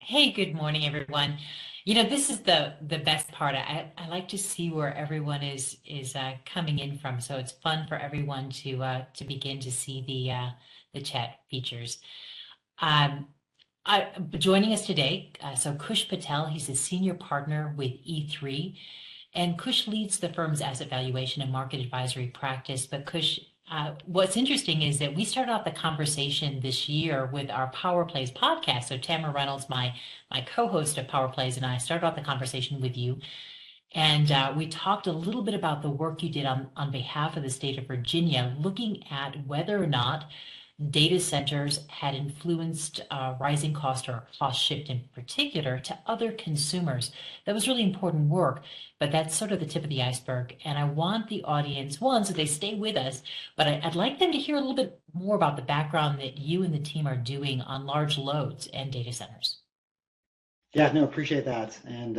Hey, good morning, everyone. This is the best part. I like to see where everyone is coming in from. So it's fun for everyone to begin to see the chat features. Um, Joining us today, so Kush Patel, he's a senior partner with E3, and Kush leads the firm's asset valuation and market advisory practice. But Kush, what's interesting is that we started off the conversation this year with our Power Plays podcast. So Tamara Reynolds, my co-host of Power Plays, and I started off the conversation with you, and we talked a little bit about the work you did on behalf of the state of Virginia, looking at whether or not data centers had influenced rising cost or cost shift in particular to other consumers. That was really important work, but that's sort of the tip of the iceberg. And I want the audience, one, so they stay with us, but I'd like them to hear a little bit more about the background that you and the team are doing on large loads and data centers. Yeah, no, appreciate that. And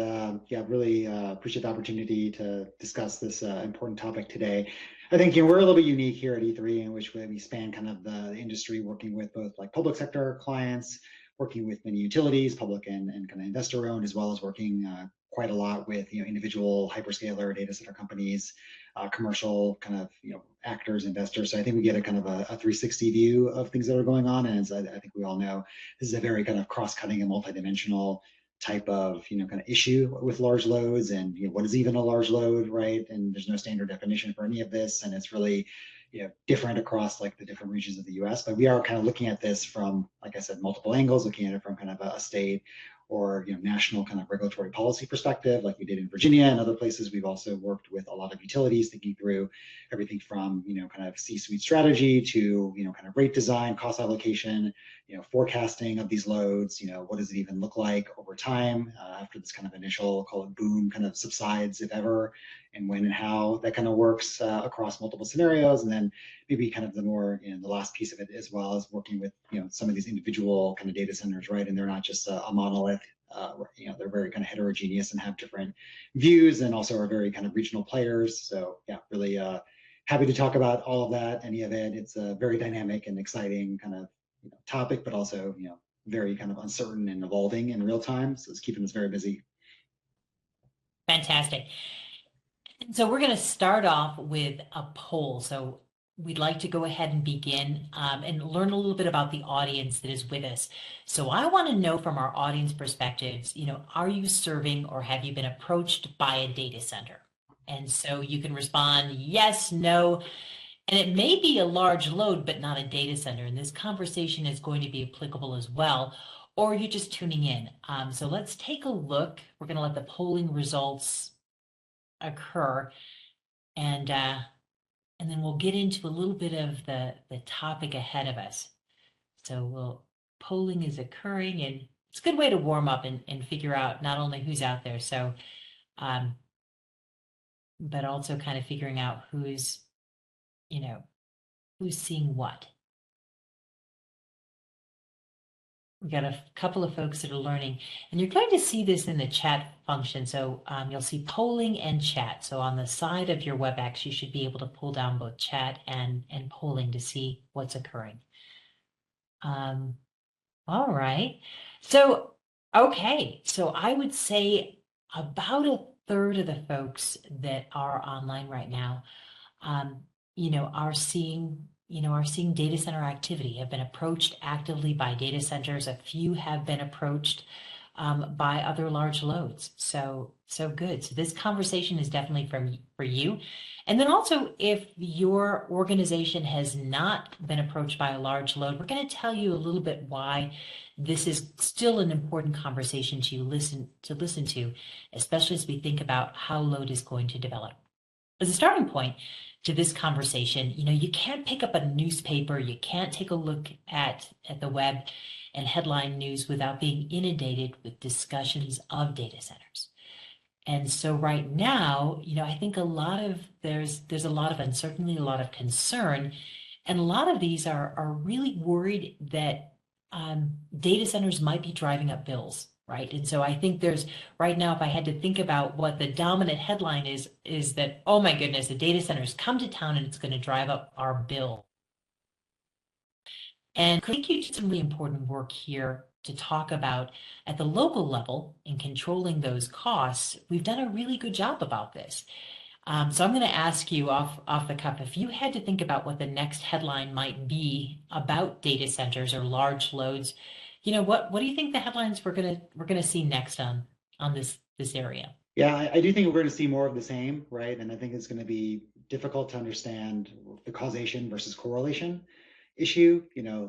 yeah, really appreciate the opportunity to discuss this important topic today. I think we're a little bit unique here at E3 in which we span kind of the industry, working with both like public sector clients, working with many utilities, public and kind of investor owned, as well as working quite a lot with individual hyperscaler data center companies, commercial kind of actors, investors. So I think we get a kind of a 360 view of things that are going on. And as I think we all know, this is a very kind of cross-cutting and multidimensional type of kind of issue with large loads, and what is even a large load, right? And there's no standard definition for any of this, and it's really different across like the different regions of the US. But we are kind of looking at this from, like I said, multiple angles, looking at it from kind of a state or national kind of regulatory policy perspective, like we did in Virginia and other places. We've also worked with a lot of utilities, thinking through everything from kind of C-suite strategy to kind of rate design, cost allocation, forecasting of these loads. What does it even look like over time after this kind of initial, call it boom, kind of subsides, if ever, and when and how that kind of works across multiple scenarios. And then maybe kind of the more, the last piece of it, as well as working with some of these individual kind of data centers, right? And they're not just a monolith. They're very kind of heterogeneous and have different views, and also are very kind of regional players. So yeah, really happy to talk about all of that, any of it. It's a very dynamic and exciting kind of topic, but also very kind of uncertain and evolving in real time. So it's keeping us very busy. Fantastic. So we're going to start off with a poll. So we'd like to go ahead and begin and learn a little bit about the audience that is with us. So I want to know from our audience perspectives, are you serving or have you been approached by a data center? And so you can respond yes, no, and it may be a large load, but not a data center. And this conversation is going to be applicable as well, or you're just tuning in. So let's take a look. We're going to let the polling results occur, and uh, and then we'll get into a little bit of the topic ahead of us. So polling is occurring, and it's a good way to warm up and figure out not only who's out there, so um, but also kind of figuring out you know who's seeing what. We've got a couple of folks that are learning, and you're going to see this in the chat function. So you'll see polling and chat. So on the side of your WebEx, you should be able to pull down both chat and polling to see what's occurring. All right. So, okay. So I would say about a third of the folks that are online right now, um, are seeing data center activity, have been approached actively by data centers. A few have been approached by other large loads. So good. So this conversation is definitely for you. And then also, if your organization has not been approached by a large load, we're going to tell you a little bit why this is still an important conversation to listen to, especially as we think about how load is going to develop. As a starting point to this conversation, you can't pick up a newspaper, you can't take a look at the web and headline news without being inundated with discussions of data centers. And so right now, I think there's a lot of uncertainty, a lot of concern, and a lot of these are really worried that data centers might be driving up bills, right? And so I think there's right now, if I had to think about what the dominant headline is that, oh my goodness, the data centers come to town and it's going to drive up our bill. And I think you did some really important work here to talk about at the local level in controlling those costs, we've done a really good job about this. So I'm going to ask you off the cuff, if you had to think about what the next headline might be about data centers or large loads, what do you think the headlines we're gonna see next on this area? Yeah, I do think we're going to see more of the same, right? And I think it's going to be difficult to understand the causation versus correlation issue.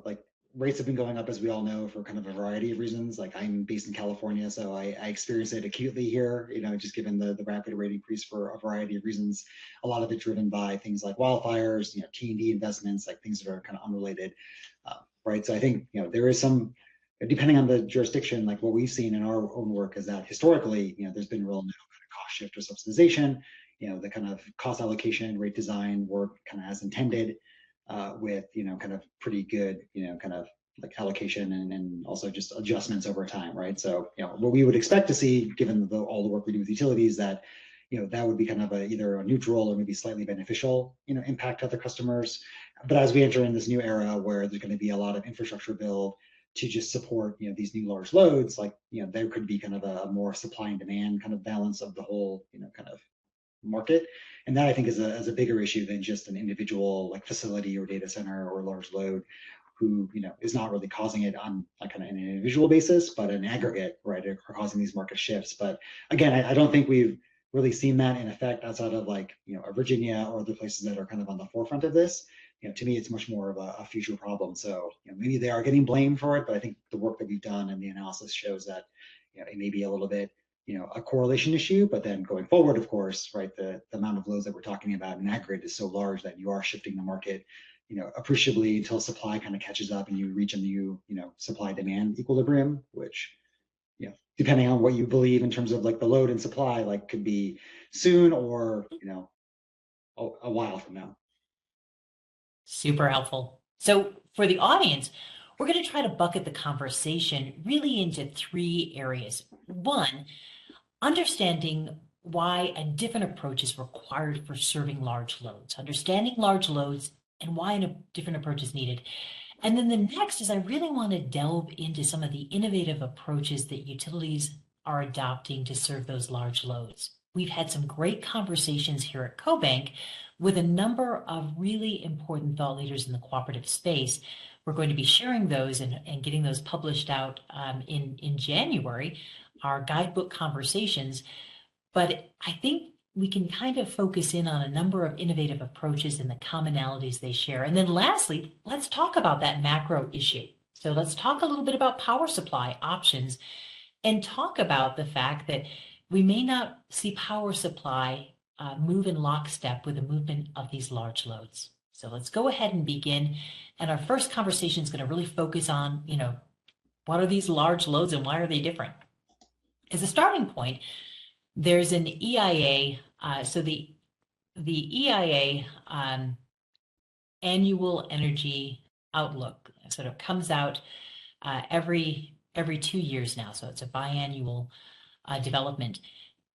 Like rates have been going up, as we all know, for kind of a variety of reasons. Like I'm based in California, so I experience it acutely here, just given the rapid rate increase for a variety of reasons. A lot of it driven by things like wildfires, T&D investments, like things that are kind of unrelated, right? So I think, there is some, depending on the jurisdiction, like what we've seen in our own work is that historically, there's been real no kind of cost shift or subsidization. The kind of cost allocation, rate design work kind of as intended, with kind of pretty good kind of like allocation and also just adjustments over time, right? So what we would expect to see, given all the work we do with utilities, that that would be kind of either a neutral or maybe slightly beneficial impact to other customers. But as we enter in this new era where there's going to be a lot of infrastructure build to just support these new large loads, like there could be kind of a more supply and demand kind of balance of the whole kind of market. And that I think is a bigger issue than just an individual like facility or data center or large load who is not really causing it on like kind of an individual basis, but an aggregate, right, are causing these market shifts. But again, I don't think we've really seen that in effect outside of like Virginia or other places that are kind of on the forefront of this. To me, it's much more of a future problem. So maybe they are getting blamed for it, but I think the work that we've done and the analysis shows that it may be a little bit a correlation issue, but then going forward, of course, right, the amount of loads that we're talking about in aggregate is so large that you are shifting the market appreciably until supply kind of catches up and you reach a new supply demand equilibrium, which depending on what you believe in terms of like the load and supply, like could be soon or a while from now. Super helpful. So for the audience, we're going to try to bucket the conversation really into three areas. One, understanding why a different approach is required for serving large loads, understanding large loads and why a different approach is needed. And then the next is I really want to delve into some of the innovative approaches that utilities are adopting to serve those large loads. We've had some great conversations here at CoBank with a number of really important thought leaders in the cooperative space. We're going to be sharing those and getting those published out in January, our guidebook conversations. But I think we can kind of focus in on a number of innovative approaches and the commonalities they share. And then lastly, let's talk about that macro issue. So let's talk a little bit about power supply options and talk about the fact that we may not see power supply move in lockstep with the movement of these large loads. So let's go ahead and begin. And our first conversation is going to really focus on, what are these large loads and why are they different? As a starting point, there's an EIA. So the EIA annual energy outlook sort of comes out every 2 years now. So it's a biannual development.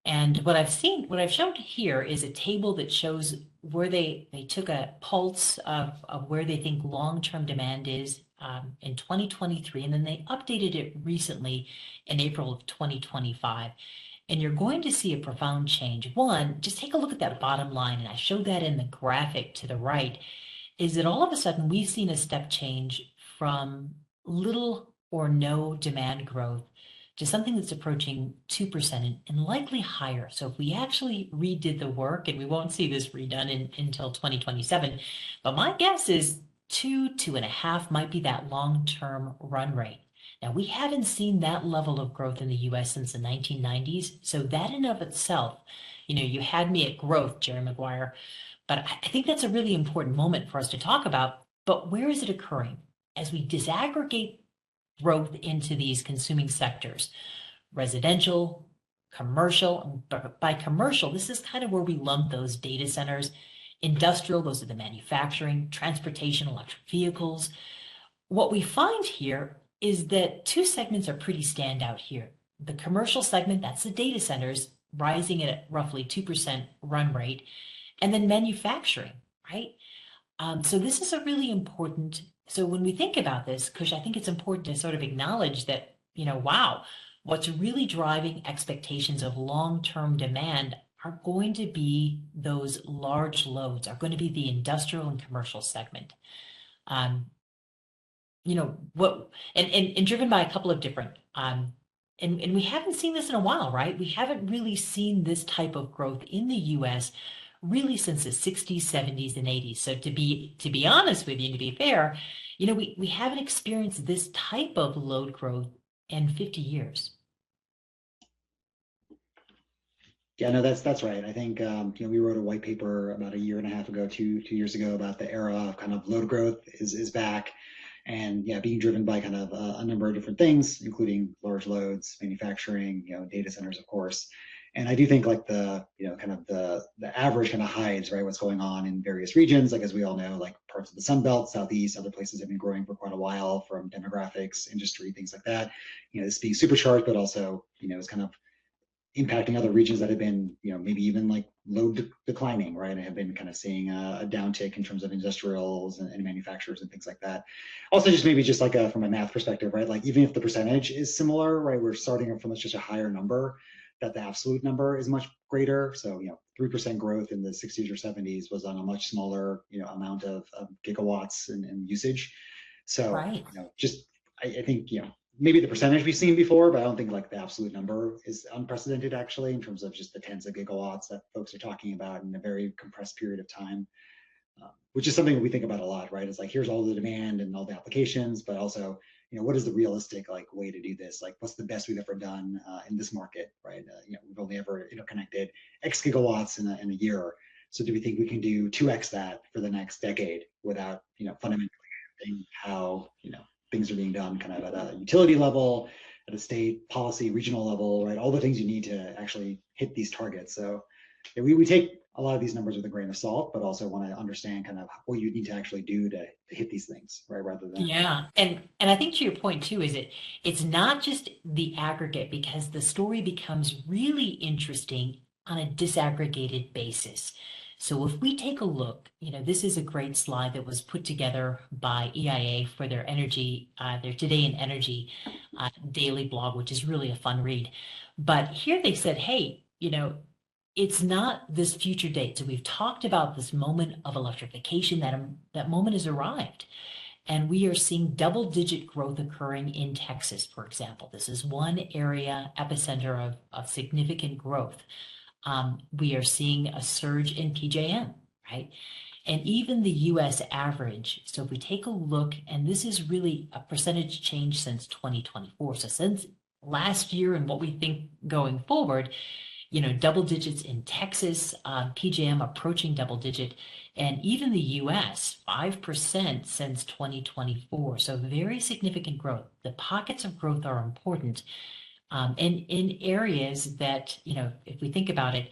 And what I've shown here is a table that shows where they took a pulse of where they think long-term demand is in 2023, and then they updated it recently in April of 2025. And you're going to see a profound change. One, just take a look at that bottom line, and I showed that in the graphic to the right, is that all of a sudden we've seen a step change from little or no demand growth to something that's approaching 2% and likely higher. So if we actually redid the work, and we won't see this redone until 2027, but my guess is 2.5 might be that long-term run rate. Now, we haven't seen that level of growth in the US since the 1990s. So that in of itself, you had me at growth, Jerry Maguire, but I think that's a really important moment for us to talk about. But where is it occurring? As we disaggregate growth into these consuming sectors, residential, commercial. By commercial, this is kind of where we lump those data centers. Industrial, those are the manufacturing, transportation, electric vehicles. What we find here is that two segments are pretty standout here. The commercial segment, that's the data centers, rising at roughly 2% run rate, and then manufacturing, right? So this is a really important So when we think about this, Kush, I think it's important to sort of acknowledge that, wow, what's really driving expectations of long-term demand are going to be those large loads, are going to be the industrial and commercial segment. Um, what and driven by a couple of different and we haven't seen this in a while, right? We haven't really seen this type of growth in the US really since the 60s, 70s, and 80s. So to be honest with you and to be fair, we haven't experienced this type of load growth in 50 years. Yeah, no, that's right. I think we wrote a white paper about a year and a half ago, two years ago, about the era of kind of load growth is back, and yeah, being driven by kind of a number of different things, including large loads, manufacturing, data centers, of course. And I do think like the kind of the average kind of hides right what's going on in various regions. Like as we all know, like parts of the Sun Belt, Southeast, other places have been growing for quite a while from demographics, industry, things like that. This being supercharged, but also is kind of impacting other regions that have been, maybe even like declining, right? And have been kind of seeing a downtick in terms of industrials and manufacturers and things like that. Also, just maybe just like from a math perspective, right? Like even if the percentage is similar, right? We're starting from such a higher number that the absolute number is much greater. So, 3% growth in the 60s or 70s was on a much smaller, amount of gigawatts and usage. So, Right. just I think, maybe the percentage we've seen before, but I don't think like the absolute number is unprecedented actually in terms of just the tens of gigawatts that folks are talking about in a very compressed period of time, which is something that we think about a lot, right? It's like, here's all the demand and all the applications, but also, what is the realistic like way to do this? Like, what's the best we've ever done in this market, right? We've only ever interconnected X gigawatts in a year. So do we think we can do 2X that for the next decade without, fundamentally how, things are being done kind of at a utility level, at a state policy, regional level, right? All the things you need to actually hit these targets. So yeah, we take a lot of these numbers with a grain of salt, but also want to understand kind of what you need to actually do to hit these things, right? Rather than Yeah. And I think to your point too, is it's not just the aggregate because the story becomes really interesting on a disaggregated basis. So if we take a look, this is a great slide that was put together by EIA for their their Today in Energy daily blog, which is really a fun read. But here they said, hey, it's not this future date. So we've talked about this moment of electrification, that moment has arrived. And we are seeing double-digit growth occurring in Texas, for example. This is one area, epicenter of significant growth. We are seeing a surge in PJM, right? And even the US average. So if we take a look, and this is really a percentage change since 2024. So since last year and what we think going forward, double digits in Texas, PJM approaching double digit, and even the US, 5% since 2024. So very significant growth. The pockets of growth are important. And in areas that, if we think about it,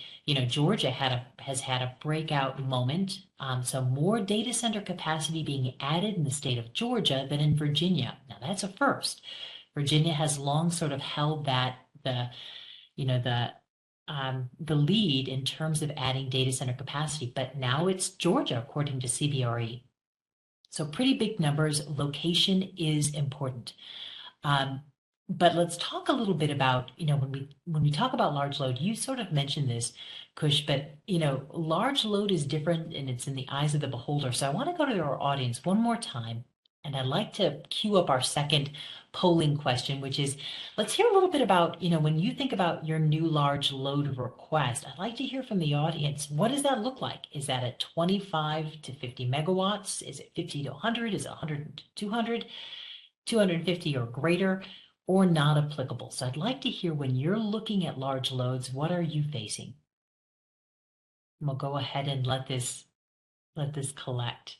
Georgia has had a breakout moment. So more data center capacity being added in the state of Georgia than in Virginia. Now that's a first. Virginia has long sort of held you know, the the lead in terms of adding data center capacity, but now it's Georgia, according to CBRE. So pretty big numbers. Location is important. Um, but let's talk a little bit about, when we talk about large load, you sort of mentioned this, Kush, but large load is different and it's in the eyes of the beholder. So I want to go to our audience one more time, and I'd like to queue up our second polling question, which is, let's hear a little bit about, when you think about your new large load request, I'd like to hear from the audience. What does that look like? Is that at 25 to 50 megawatts? Is it 50 to 100? Is it 100 to 200? 250 or greater, or not applicable? So I'd like to hear, when you're looking at large loads, what are you facing? And we'll go ahead and let this collect.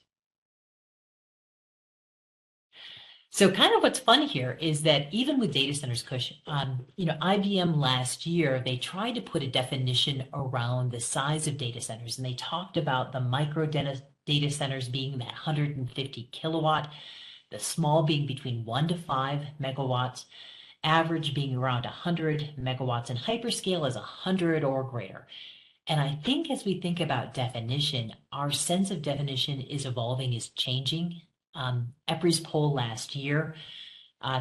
So kind of what's fun here is that even with data centers, Kush, IBM last year, they tried to put a definition around the size of data centers, and they talked about the micro data centers being that 150 kilowatt, the small being between 1 to 5 megawatts, average being around 100 megawatts, and hyperscale is 100 or greater. And I think as we think about definition, our sense of definition is evolving, is changing. EPRI's poll last year.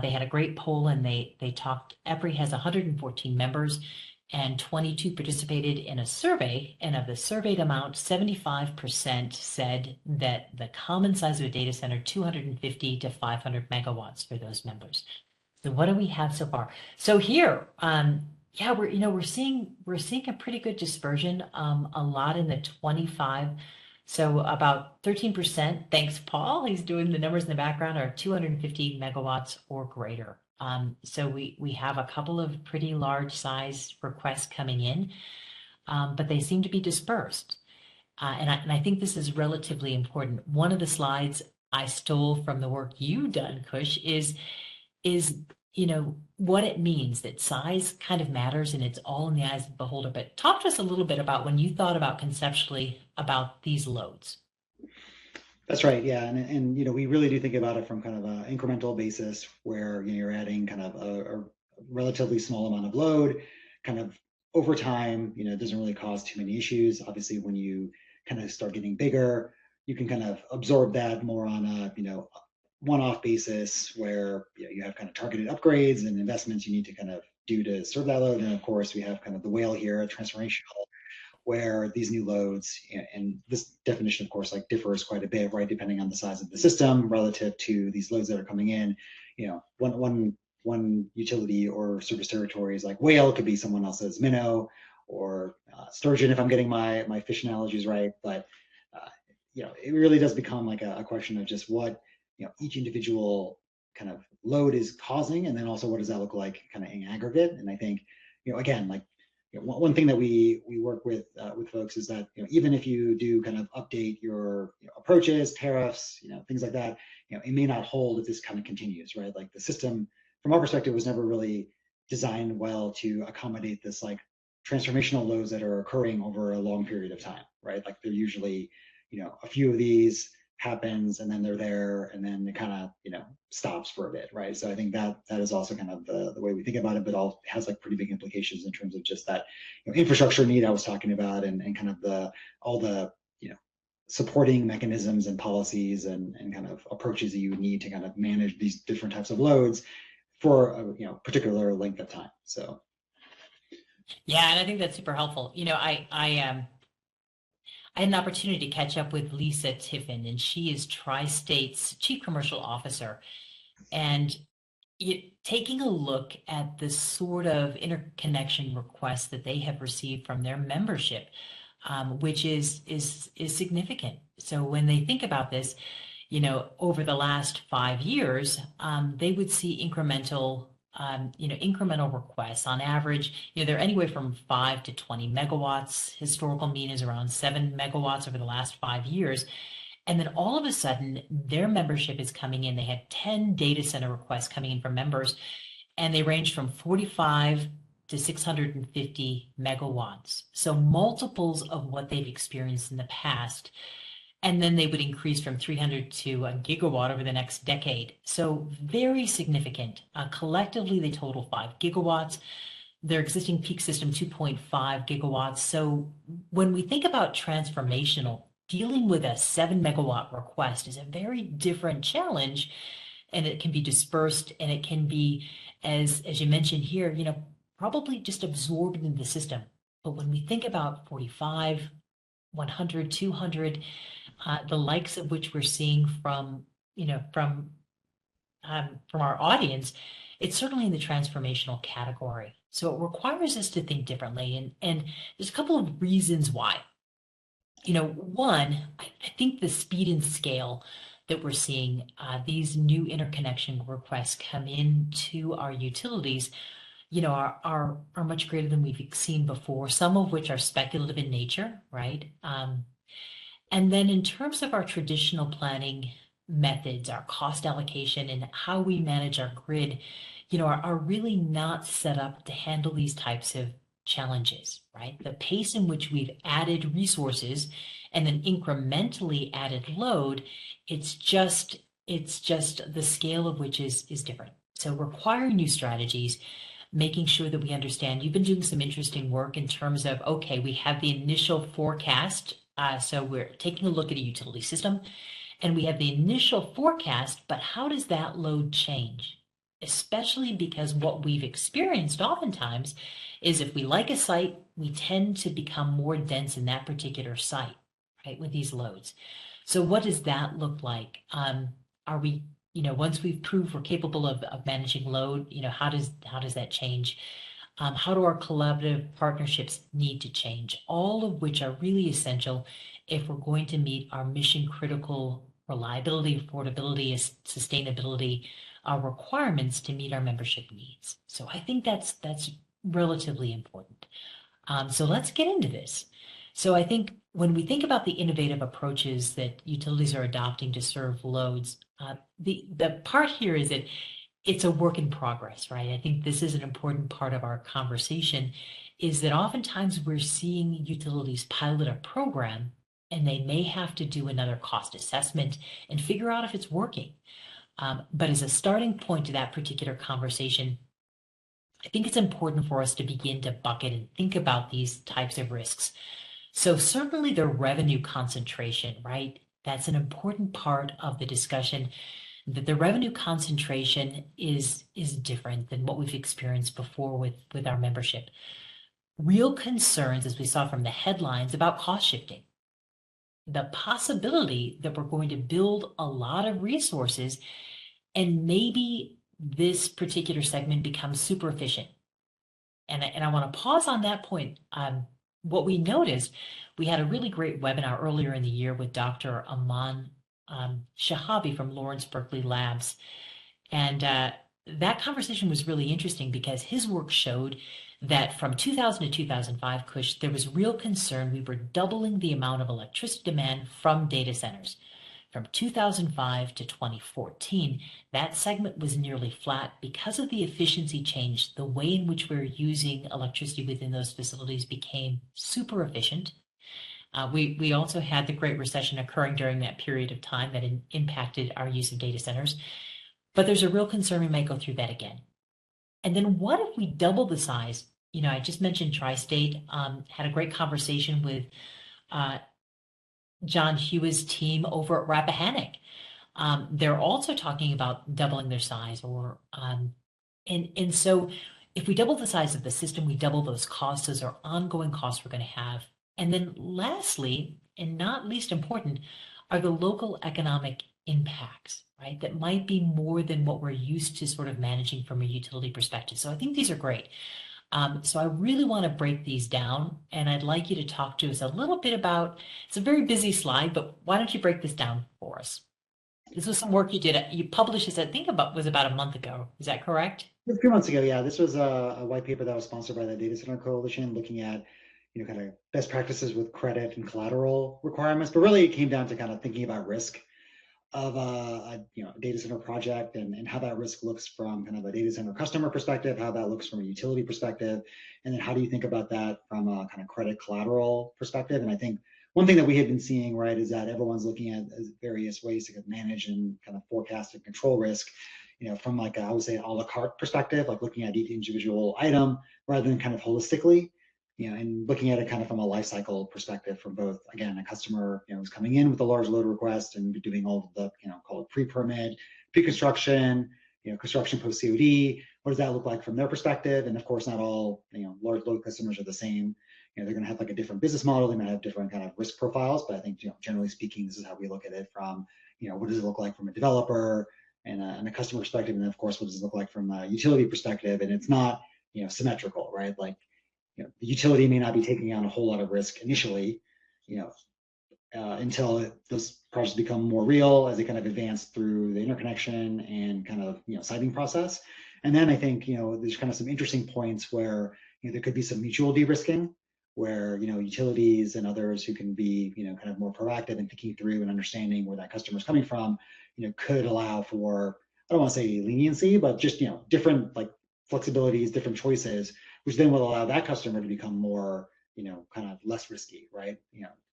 They had a great poll, and they talked. EPRI has 114 members, and 22 participated in a survey. And of the surveyed amount, 75% said that the common size of a data center 250 to 500 megawatts for those members. So what do we have so far? So here, yeah, we're seeing a pretty good dispersion. A lot in the 25. So about 13%, thanks Paul, he's doing the numbers in the background, are 250 megawatts or greater. So we have a couple of pretty large size requests coming in, but they seem to be dispersed. And I think this is relatively important. One of the slides I stole from the work you've done, Kush, is what it means that size kind of matters and it's all in the eyes of the beholder. But talk to us a little bit about when you thought about conceptually about these loads. That's right. Yeah. And we really do think about it from kind of an incremental basis where you're adding kind of a relatively small amount of load kind of over time. It doesn't really cause too many issues. Obviously, when you kind of start getting bigger, you can kind of absorb that more on a one-off basis where you have kind of targeted upgrades and investments you need to kind of do to serve that load. And of course, we have kind of the whale here, transformational, where these new loads, and this definition, of course, like differs quite a bit, right, depending on the size of the system relative to these loads that are coming in. One utility or service territory is like whale, could be someone else's minnow, or sturgeon, if I'm getting my fish analogies right. But it really does become like a question of just what each individual kind of load is causing, and then also what does that look like kind of in aggregate. And I think again, like one thing that we work with folks is that even if you do kind of update your approaches, tariffs, things like that, it may not hold if this kind of continues, right? Like the system from our perspective was never really designed well to accommodate this like transformational loads that are occurring over a long period of time, right? Like they're usually a few of these happens and then they're there and then it kind of stops for a bit, right? So I think that is also kind of the way we think about it, but all has like pretty big implications in terms of just that infrastructure need I was talking about, and kind of all the supporting mechanisms and policies and kind of approaches that you would need to kind of manage these different types of loads for a particular length of time. So yeah, and I think that's super helpful. I had an opportunity to catch up with Lisa Tiffin, and she is Tri-State's Chief Commercial Officer. And taking a look at the sort of interconnection requests that they have received from their membership, which is significant. So when they think about this, over the last 5 years, they would see incremental requests on average. They're anywhere from 5 to 20 megawatts. Historical mean is around 7 megawatts over the last 5 years. And then all of a sudden, their membership is coming in. They had 10 data center requests coming in from members, and they range from 45 to 650 megawatts. So multiples of what they've experienced in the past. And then they would increase from 300 to a gigawatt over the next decade. So very significant. Collectively, they total 5 gigawatts. Their existing peak system, 2.5 gigawatts. So when we think about transformational, dealing with a 7 megawatt request is a very different challenge, and it can be dispersed, and it can be, as you mentioned here, probably just absorbed into the system. But when we think about 45, 100, 200, the likes of which we're seeing from our audience, it's certainly in the transformational category. So it requires us to think differently, and there's a couple of reasons why. One, I think the speed and scale that we're seeing these new interconnection requests come into our utilities, are much greater than we've seen before. Some of which are speculative in nature, right? And then in terms of our traditional planning methods, our cost allocation and how we manage our grid, are really not set up to handle these types of challenges, right? The pace in which we've added resources and then incrementally added load, it's just the scale of which is different. So requiring new strategies, making sure that we understand. You've been doing some interesting work in terms of, okay, we have the initial forecast. So we're taking a look at a utility system, And we have the initial forecast, but how does that load change? Especially because what we've experienced oftentimes is if we like a site, we tend to become more dense in that particular site, right, with these loads. So what does that look like? Are we, once we've proved we're capable of managing load, how does that change? How do our collaborative partnerships need to change? All of which are really essential if we're going to meet our mission critical reliability, affordability, sustainability requirements to meet our membership needs. So I think that's relatively important. So let's get into this. So I think when we think about the innovative approaches that utilities are adopting to serve loads, the part here is that it's a work in progress, right? I think this is an important part of our conversation, is that oftentimes we're seeing utilities pilot a program and they may have to do another cost assessment and figure out if it's working. But as a starting point to that particular conversation, I think it's important for us to begin to bucket and think about these types of risks. So certainly the revenue concentration, right? That's an important part of the discussion, that the revenue concentration is different than what we've experienced before with our membership. Real concerns, as we saw from the headlines, about cost shifting. The possibility that we're going to build a lot of resources and maybe this particular segment becomes super efficient. And I want to pause on that point. What we noticed, we had a really great webinar earlier in the year with Dr. Aman Shahabi from Lawrence Berkeley Labs. And that conversation was really interesting because his work showed that from 2000 to 2005, Kush, there was real concern we were doubling the amount of electricity demand from data centers. From 2005 to 2014, that segment was nearly flat because of the efficiency change. The way in which we're using electricity within those facilities became super efficient. We also had the Great Recession occurring during that period of time that impacted our use of data centers. But there's a real concern we might go through that again. And then what if we double the size? I just mentioned Tri-State, had a great conversation with John Hughes' team over at Rappahannock. They're also talking about doubling their size, and so if we double the size of the system, we double those costs. Those are ongoing costs we're going to have. And then lastly, and not least important, are the local economic impacts, right? That might be more than what we're used to sort of managing from a utility perspective. So I think these are great. So I really want to break these down, and I'd like you to talk to us a little bit about, it's a very busy slide, but why don't you break this down for us? This was some work you did. You published this, I think was about a month ago. Is that correct? A few months ago, yeah. This was a white paper that was sponsored by the Data Center Coalition, looking at kind of best practices with credit and collateral requirements. But really, it came down to kind of thinking about risk of a data center project and how that risk looks from kind of a data center customer perspective, how that looks from a utility perspective, and then how do you think about that from a kind of credit collateral perspective. And I think one thing that we had been seeing, right, is that everyone's looking at various ways to manage and kind of forecast and control risk, from like I would say a la carte perspective, like looking at each individual item rather than kind of holistically, and looking at it kind of from a life cycle perspective from both, again, a customer, who's coming in with a large load request and doing all of the, call it pre-permit, pre-construction, construction post-COD. What does that look like from their perspective? And of course, not all, large load customers are the same. They're going to have like a different business model. They might have different kind of risk profiles, but I think, generally speaking, this is how we look at it from, what does it look like from a developer and a customer perspective? And then of course, what does it look like from a utility perspective? And it's not, symmetrical, right? Like, the utility may not be taking on a whole lot of risk initially, until those projects become more real as they kind of advance through the interconnection and kind of, siting process. And then I think, there's kind of some interesting points where, there could be some mutual de-risking where, utilities and others who can be, kind of more proactive in thinking through and understanding where that customer is coming from, could allow for, I don't want to say leniency, but just, different like flexibilities, different choices, which then will allow that customer to become more, kind of less risky, right?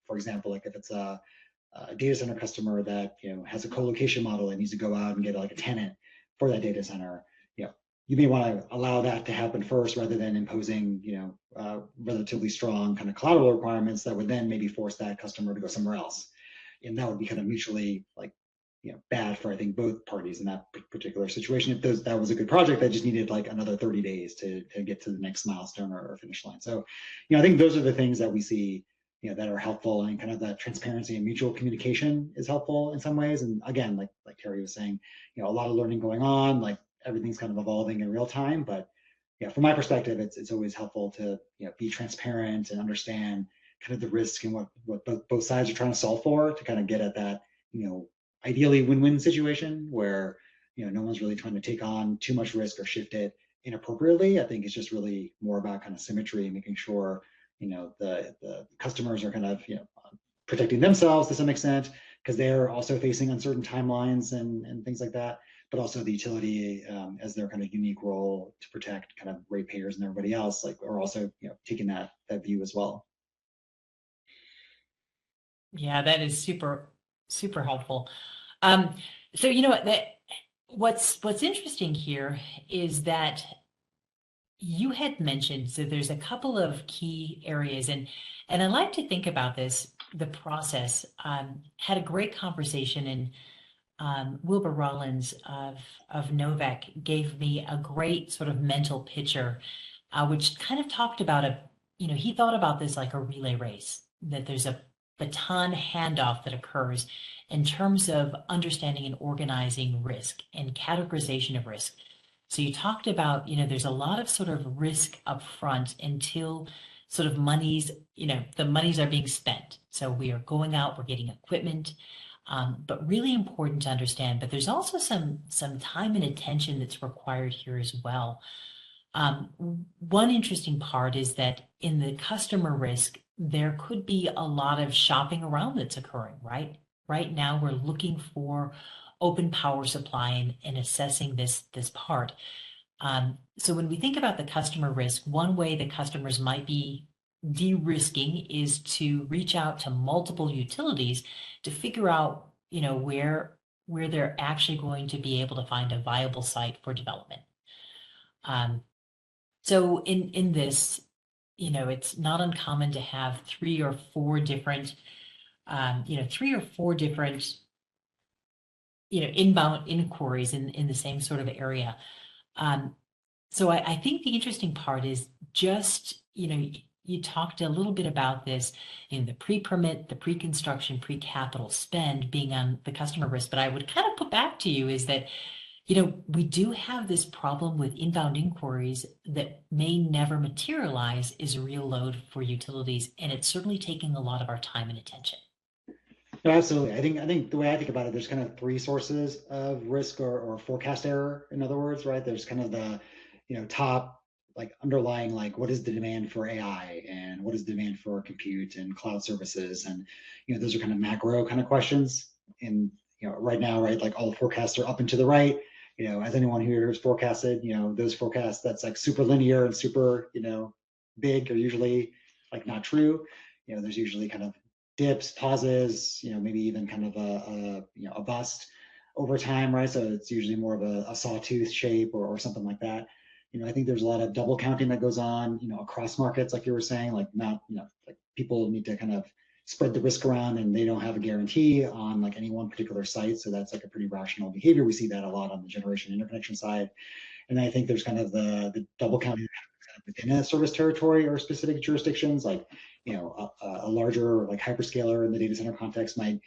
For example, like if it's a data center customer that, has a co-location model and needs to go out and get like a tenant for that data center, you may want to allow that to happen first rather than imposing, relatively strong kind of collateral requirements that would then maybe force that customer to go somewhere else. and that would be kind of mutually like, bad for, I think, both parties in that particular situation. If that was a good project that just needed like another 30 days to get to the next milestone or finish line. So, I think those are the things that we see, that are helpful, and kind of that transparency and mutual communication is helpful in some ways. And again, like Teri was saying, a lot of learning going on, like everything's kind of evolving in real time. But yeah, from my perspective, it's always helpful to be transparent and understand kind of the risk and what both sides are trying to solve for, to kind of get at that ideally win-win situation where no one's really trying to take on too much risk or shift it inappropriately. I think it's just really more about kind of symmetry and making sure the customers are kind of protecting themselves to some extent, because they're also facing uncertain timelines and things like that, but also the utility as their kind of unique role to protect kind of ratepayers and everybody else, like, are also taking that view as well. Yeah, that is super, super helpful. So what's interesting here is that you had mentioned, so there's a couple of key areas, and I like to think about this, the process. Had a great conversation, and Wilbur Rollins of Novak gave me a great sort of mental picture, which kind of talked about he thought about this like a relay race, that there's a baton handoff that occurs in terms of understanding and organizing risk and categorization of risk. So you talked about, there's a lot of sort of risk up front until sort of the monies are being spent. So we are going out, we're getting equipment, but really important to understand. But there's also some time and attention that's required here as well. One interesting part is that in the customer risk, there could be a lot of shopping around that's occurring, right? Right now, we're looking for open power supply and assessing this part. So when we think about the customer risk, one way the customers might be de-risking is to reach out to multiple utilities to figure out, where they're actually going to be able to find a viable site for development. So in this, it's not uncommon to have three or four different inbound inquiries in the same sort of area. So I think the interesting part is just, you talked a little bit about this in the pre-permit, the pre-construction, pre-capital spend being on the customer risk. But I would kind of put back to you is that, we do have this problem with inbound inquiries that may never materialize as a real load for utilities. And it's certainly taking a lot of our time and attention. No, absolutely. I think the way I think about it, there's kind of three sources of risk or forecast error. In other words, right? There's kind of the, top, like, underlying, like, what is the demand for AI and what is the demand for compute and cloud services, and those are kind of macro kind of questions. And right now, right, like, all the forecasts are up and to the right. As anyone here has forecasted, those forecasts that's like super linear and super big are usually like not true. There's usually kind of dips, pauses, maybe even kind of a bust over time, right? So it's usually more of a sawtooth shape or something like that. I think there's a lot of double counting that goes on, across markets, like you were saying, like, not, like, people need to kind of spread the risk around, and they don't have a guarantee on like any one particular site. So that's like a pretty rational behavior. We see that a lot on the generation interconnection side. And I think there's kind of the double counting within a service territory or specific jurisdictions, like a larger like hyperscaler in the data center context might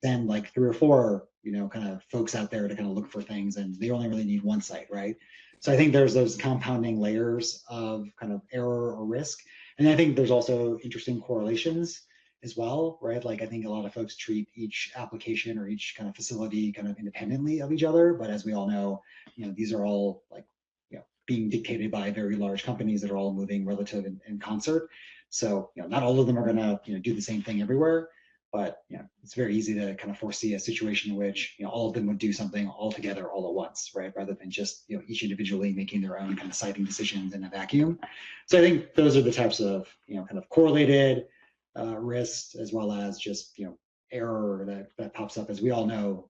send like three or four kind of folks out there to kind of look for things, and they only really need one site, right? So I think there's those compounding layers of kind of error or risk, and I think there's also interesting correlations as well, right? Like, I think a lot of folks treat each application or each kind of facility kind of independently of each other, but as we all know, these are all like being dictated by very large companies that are all moving relative in concert. So not all of them are going to do the same thing everywhere, but it's very easy to kind of foresee a situation in which all of them would do something all together all at once, right? Rather than just each individually making their own kind of siting decisions in a vacuum. So I think those are the types of kind of correlated risks, as well as just error that pops up. As we all know,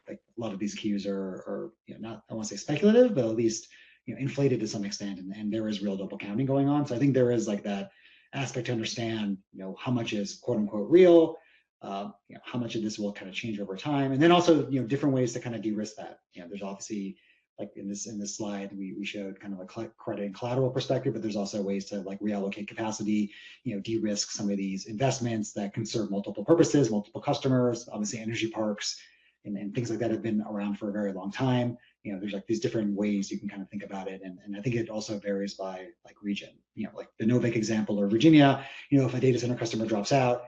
like, a lot of these queues are not, I want to say speculative, but at least inflated to some extent, and there is real double counting going on. So I think there is like that aspect to understand how much is quote unquote real how much of this will kind of change over time, and then also different ways to kind of de-risk that. There's obviously, like in this slide we showed kind of a credit and collateral perspective, but there's also ways to like reallocate capacity, de-risk some of these investments that can serve multiple purposes, multiple customers. Obviously, energy parks and things like that have been around for a very long time. There's like these different ways you can kind of think about it, and I think it also varies by like region. Like the Novik example or Virginia, if a data center customer drops out,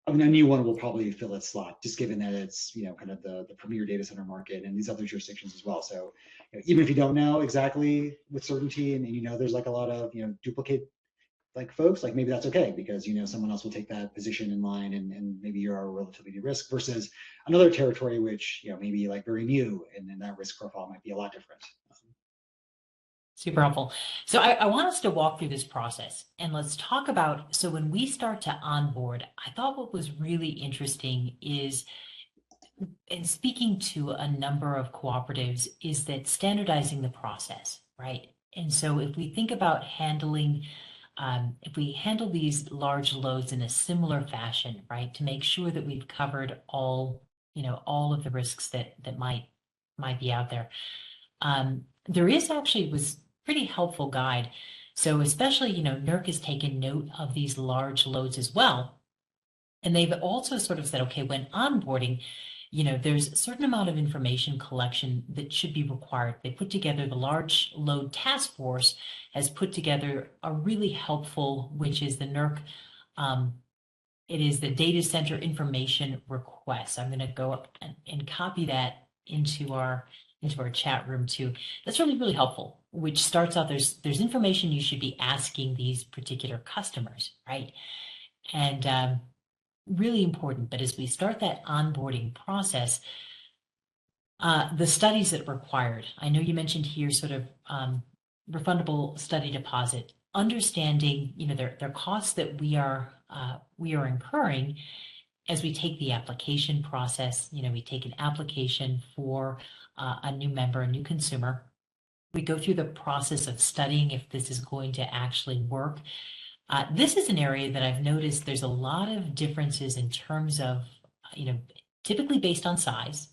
a new one will probably fill its slot, just given that it's kind of the premier data center market and these other jurisdictions as well. So even if you don't know exactly with certainty, and there's like a lot of duplicate like folks, like maybe that's okay, because someone else will take that position in line, and maybe you're relatively de-risk versus another territory which maybe like very new, and then that risk profile might be a lot different. Super helpful. So I want us to walk through this process, and let's talk about, so when we start to onboard, I thought what was really interesting is, in speaking to a number of cooperatives, is that standardizing the process, right? And so if we think about handling, if we handle these large loads in a similar fashion, right, to make sure that we've covered all, all of the risks that might be out there. There was pretty helpful guide. So especially, NERC has taken note of these large loads as well. And they've also sort of said, okay, when onboarding, there's a certain amount of information collection that should be required. They put together, the large load task force has put together a really helpful, which is the NERC, it is the data center information request. I'm going to go up and copy that into our chat room too. That's really, really helpful, which starts out, there's information you should be asking these particular customers, right? And really important. But as we start that onboarding process, the studies that are required, I know you mentioned here sort of refundable study deposit, understanding, their costs that we are incurring as we take the application process. We take an application for a new member, a new consumer. We go through the process of studying if this is going to actually work. This is an area that I've noticed there's a lot of differences in terms of, typically based on size,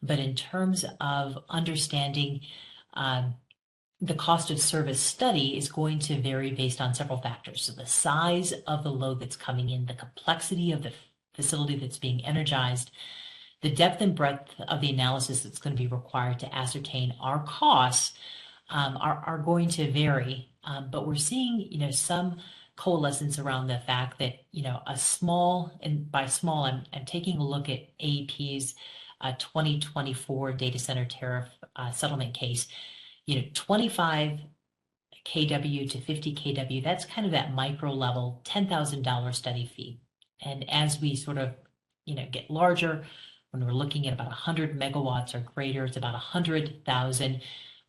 but in terms of understanding, the cost of service study is going to vary based on several factors. So the size of the load that's coming in, the complexity of the facility that's being energized, the depth and breadth of the analysis that's going to be required to ascertain our costs are going to vary. But we're seeing, some coalescence around the fact that, a small, and by small, I'm taking a look at AEP's 2024 data center tariff settlement case, 25 kW to 50 kW, that's kind of that micro level $10,000 study fee. And as we sort of, get larger, when we're looking at about 100 megawatts or greater, it's about 100,000.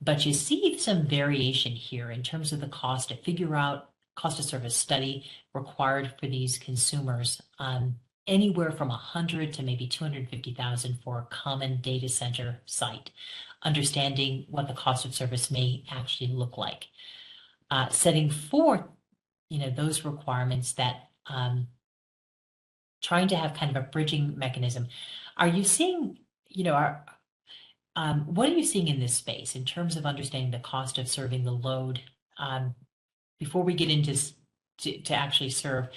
But you see some variation here in terms of the cost to figure out cost of service study required for these consumers, anywhere from 100 to maybe 250,000 for a common data center site, understanding what the cost of service may actually look like. Setting forth, those requirements that trying to have kind of a bridging mechanism. Are you seeing, what are you seeing in this space in terms of understanding the cost of serving the load? Before we get into to actually serve,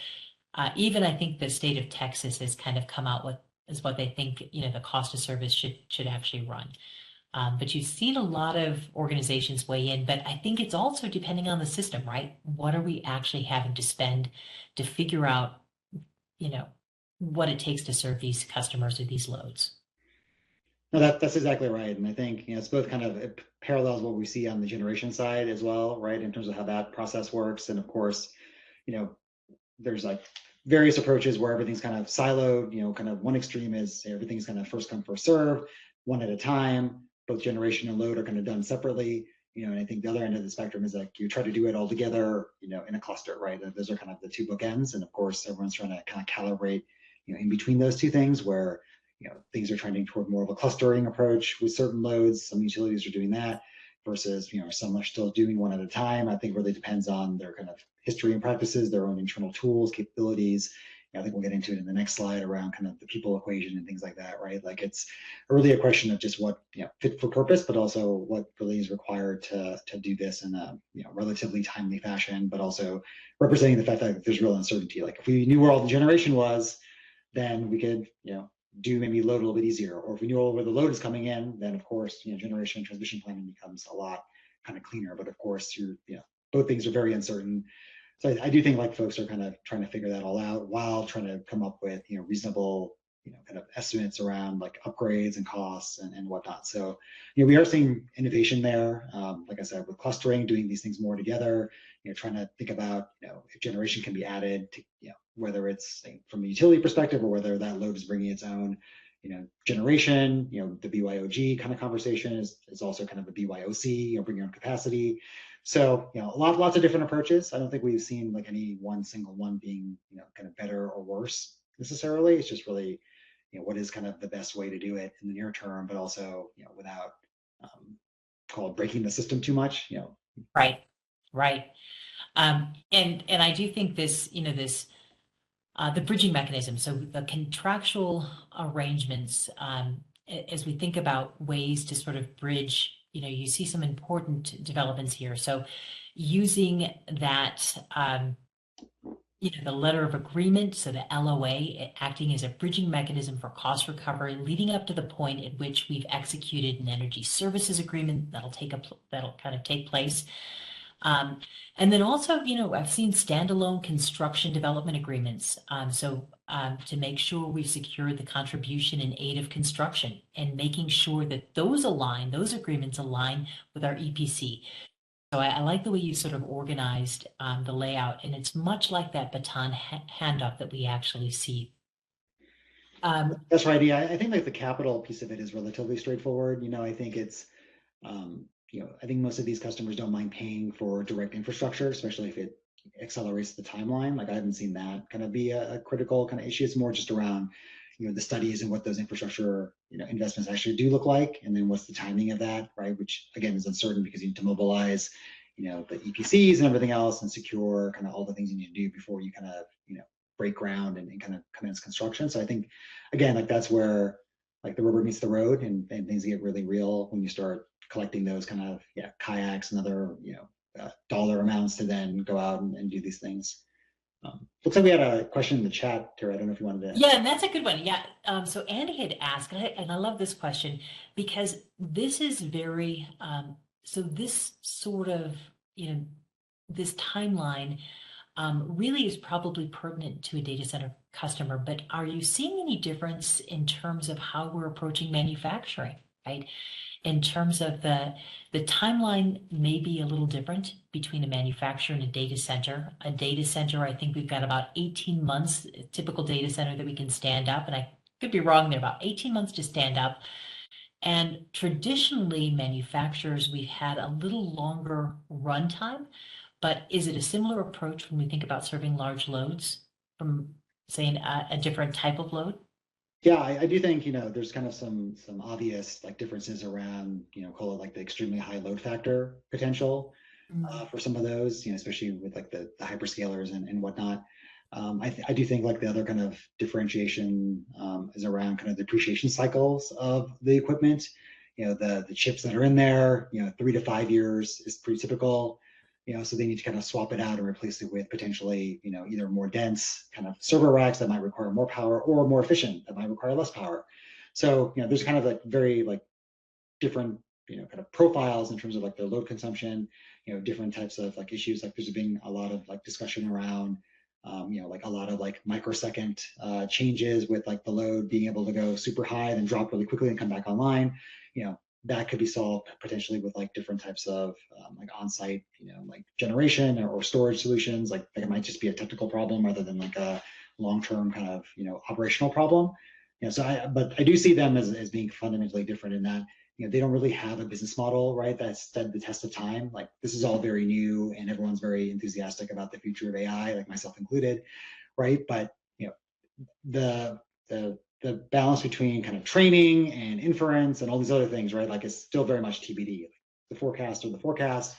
even I think the state of Texas has kind of come out with is what they think the cost of service should actually run. But you've seen a lot of organizations weigh in, but I think it's also depending on the system, right? What are we actually having to spend to figure out, what it takes to serve these customers or these loads? No, that's exactly right. And I think, it's both kind of, it parallels what we see on the generation side as well, right? In terms of how that process works. And of course, there's like various approaches where everything's kind of siloed, kind of one extreme is everything's kind of first come, first serve, one at a time. Both generation and load are kind of done separately. And I think the other end of the spectrum is like you try to do it all together, in a cluster, right? Those are kind of the two bookends. And of course, everyone's trying to kind of calibrate, in between those two things where, things are trending toward more of a clustering approach with certain loads. Some utilities are doing that versus, some are still doing one at a time. I think really depends on their kind of history and practices, their own internal tools, capabilities, I think we'll get into it in the next slide around kind of the people equation and things like that, right? Like it's really a question of just what fit for purpose, but also what really is required to do this in a relatively timely fashion, but also representing the fact that there's real uncertainty. Like if we knew where all the generation was, then we could do maybe load a little bit easier. Or if we knew where the load is coming in, then of course generation and transmission planning becomes a lot kind of cleaner. But of course, both things are very uncertain. So I do think like folks are kind of trying to figure that all out while trying to come up with reasonable kind of estimates around like upgrades and costs and whatnot. So we are seeing innovation there. Like I said, with clustering, doing these things more together. Trying to think about if generation can be added to whether it's from a utility perspective or whether that load is bringing its own generation. The BYOG kind of conversation is also kind of a BYOC, bring your own capacity. So, lots of different approaches. I don't think we've seen like any one single one being, kind of better or worse necessarily. It's just really, what is kind of the best way to do it in the near term, but also, without call it breaking the system too much, Right, right. And I do think this, the bridging mechanism, so the contractual arrangements, as we think about ways to sort of bridge, you see some important developments here. So using that, the letter of agreement, so the LOA, acting as a bridging mechanism for cost recovery, leading up to the point at which we've executed an energy services agreement that'll kind of take place. And then also, I've seen standalone construction development agreements. To make sure we've secured the contribution in aid of construction and making sure that those agreements align with our EPC. So I like the way you sort of organized the layout, and it's much like that baton handoff that we actually see. That's right. Yeah, I think like the capital piece of it is relatively straightforward. I think it's I think most of these customers don't mind paying for direct infrastructure, especially if it accelerates the timeline. Like I haven't seen that kind of be a critical kind of issue. It's more just around, the studies and what those infrastructure, investments actually do look like, and then what's the timing of that, right? Which again is uncertain because you need to mobilize, the EPCs and everything else and secure kind of all the things you need to do before you kind of, break ground and kind of commence construction. So I think, again, like that's where like the rubber meets the road and things get really real when you start collecting those kind of kayaks and other dollar amounts to then go out and do these things. Looks like we had a question in the chat, Teri. I don't know if you wanted to. Yeah, and that's a good one. Yeah. So Andy had asked, and I love this question because this is very, so this sort of, this timeline really is probably pertinent to a data center customer, but are you seeing any difference in terms of how we're approaching manufacturing, right? In terms of the timeline may be a little different between a manufacturer and a data center. A data center, I think we've got about 18 months, a typical data center that we can stand up, and I could be wrong there, about 18 months to stand up. And traditionally, manufacturers, we've had a little longer runtime, but is it a similar approach when we think about serving large loads from, say, a different type of load? Yeah, I do think, there's kind of some obvious like differences around, call it like the extremely high load factor potential for some of those, especially with like the hyperscalers and whatnot. I do think like the other kind of differentiation is around kind of depreciation cycles of the equipment. The chips that are in there, 3 to 5 years is pretty typical. So they need to kind of swap it out and replace it with potentially, either more dense kind of server racks that might require more power or more efficient that might require less power. So, there's kind of like very like different, kind of profiles in terms of like their load consumption, different types of like issues. Like there's been a lot of like discussion around, like a lot of like microsecond changes with like the load being able to go super high, then drop really quickly and come back online. That could be solved potentially with like different types of like on-site, like generation or storage solutions. Like it might just be a technical problem rather than like a long-term kind of, operational problem. But I do see them as being fundamentally different in that, they don't really have a business model, right? That's stood the test of time. Like this is all very new and everyone's very enthusiastic about the future of AI, like myself included, right? But, the balance between kind of training and inference and all these other things, right? Like it's still very much TBD. The forecast or the forecast,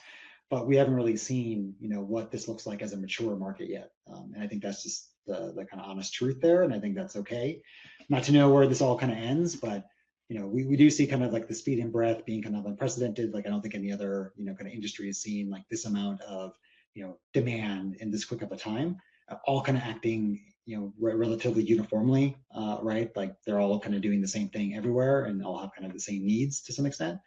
but we haven't really seen, what this looks like as a mature market yet. And I think that's just the kind of honest truth there, and I think that's okay. Not to know where this all kind of ends, but we do see kind of like the speed and breadth being kind of unprecedented. Like I don't think any other kind of industry has seen like this amount of demand in this quick of a time, all kind of acting relatively uniformly, right? Like they're all kind of doing the same thing everywhere and all have kind of the same needs to some extent.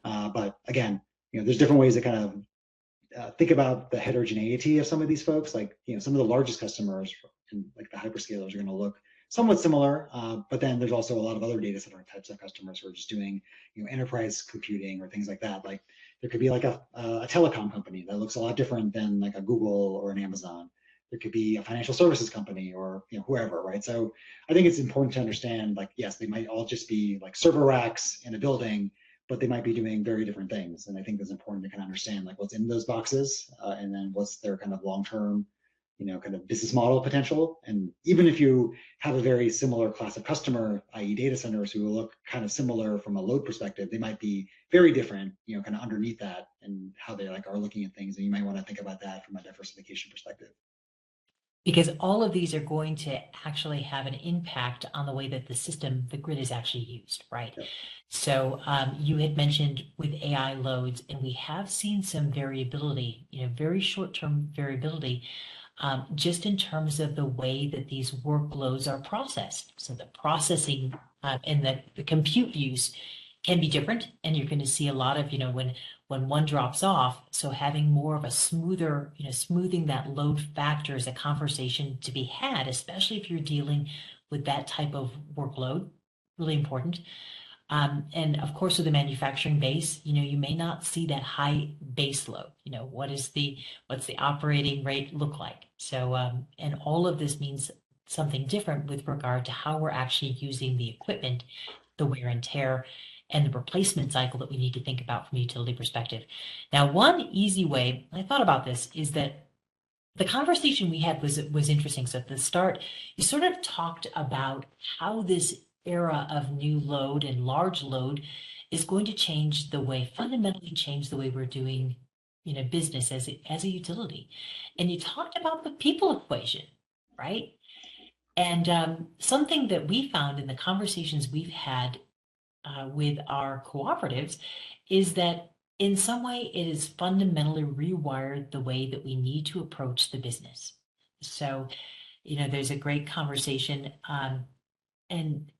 But again, there's different ways to kind of think about the heterogeneity of some of these folks. Like some of the largest customers and like the hyperscalers are going to look somewhat similar, but then there's also a lot of other data center types of customers who are just doing enterprise computing or things like that. Like there could be like a telecom company that looks a lot different than like a Google or an Amazon. There could be a financial services company or whoever, right? So I think it's important to understand, like, yes, they might all just be like server racks in a building, but they might be doing very different things. And I think it's important to kind of understand like what's in those boxes, and then what's their kind of long-term, kind of business model potential. And even if you have a very similar class of customer, i.e. data centers who look kind of similar from a load perspective, they might be very different, kind of underneath that and how they like are looking at things. And you might want to think about that from a diversification perspective. Because all of these are going to actually have an impact on the way that the grid is actually used, right? Yep. So you had mentioned with AI loads, and we have seen some variability, very short-term variability, just in terms of the way that these workloads are processed. So the processing and the compute use can be different, and you're going to see a lot of, when one drops off. So having more of a smoother, smoothing that load factor is a conversation to be had, especially if you're dealing with that type of workload. Really important. And of course, with the manufacturing base, you may not see that high base load. What's the operating rate look like? So, and all of this means something different with regard to how we're actually using the equipment, the wear and tear, and the replacement cycle that we need to think about from a utility perspective. Now, one easy way, I thought about this, is that the conversation we had was interesting. So at the start, you sort of talked about how this era of new load and large load is going to fundamentally change the way we're doing, business as a utility. And you talked about the people equation, right? And something that we found in the conversations we've had with our cooperatives is that in some way it has fundamentally rewired the way that we need to approach the business. So, there's a great conversation, and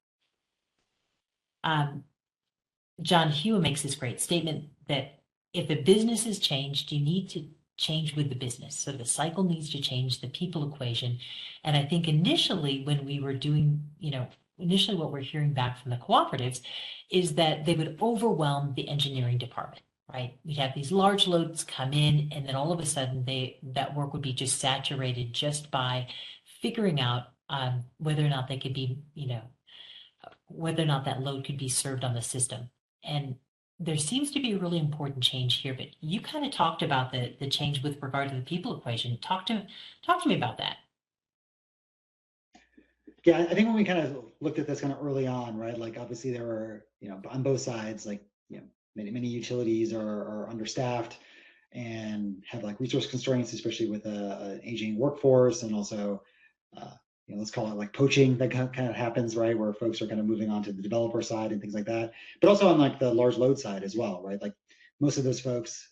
John Hewitt makes this great statement that if the business has changed, you need to change with the business. So the cycle needs to change, the people equation. And I think initially when we were doing, initially what we're hearing back from the cooperatives is that they would overwhelm the engineering department, right? We'd have these large loads come in, and then all of a sudden that work would be just saturated just by figuring out whether or not they could be, whether or not that load could be served on the system. And there seems to be a really important change here, but you kind of talked about the change with regard to the people equation. Talk to me about that. Yeah, I think when we kind of looked at this kind of early on, right? Like obviously there were, on both sides, like, many utilities are understaffed and have like resource constraints, especially with an aging workforce, and also, let's call it like poaching that kind of happens, right? Where folks are kind of moving on to the developer side and things like that. But also on like the large load side as well, right? Like most of those folks,